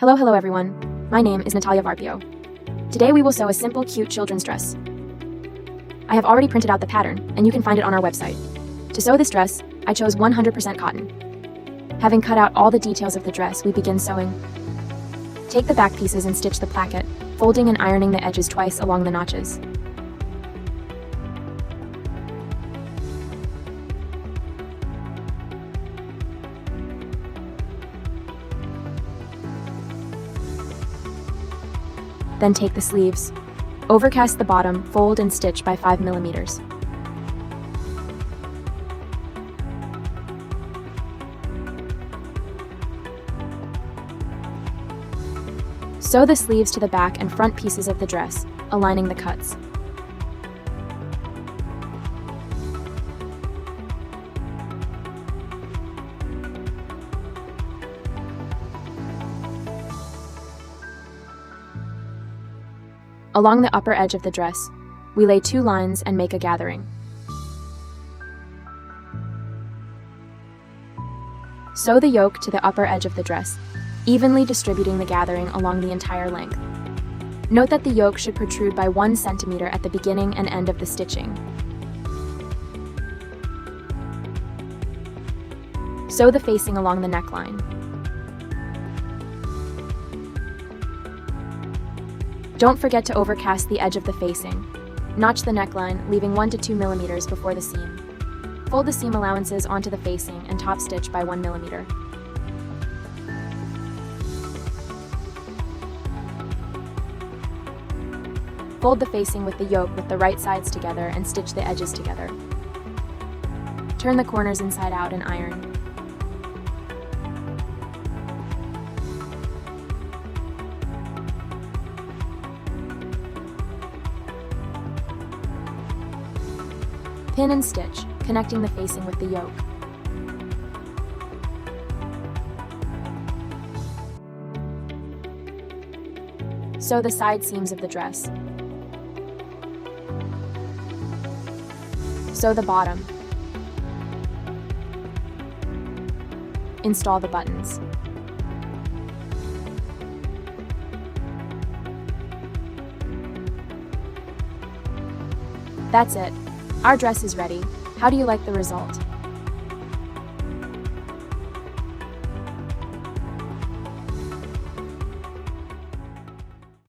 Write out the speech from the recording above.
Hello everyone. My name is Natalia Varpio. Today we will sew a simple, cute children's dress. I have already printed out the pattern, and you can find it on our website. To sew this dress, I chose 100% cotton. Having cut out all the details of the dress, we begin sewing. Take the back pieces and stitch the placket, folding and ironing the edges twice along the notches. Then take the sleeves. Overcast the bottom, fold and stitch by 5 millimeters. Sew the sleeves to the back and front pieces of the dress, aligning the cuts. Along the upper edge of the dress, we lay 2 lines and make a gathering. Sew the yoke to the upper edge of the dress, evenly distributing the gathering along the entire length. Note that the yoke should protrude by 1 centimeter at the beginning and end of the stitching. Sew the facing along the neckline. Don't forget to overcast the edge of the facing. Notch the neckline, leaving 1 to 2 millimeters before the seam. Fold the seam allowances onto the facing and top stitch by 1 millimeter. Fold the facing with the yoke with the right sides together and stitch the edges together. Turn the corners inside out and iron. Pin and stitch, connecting the facing with the yoke. Sew the side seams of the dress. Sew the bottom. Install the buttons. That's it. Our dress is ready. How do you like the result?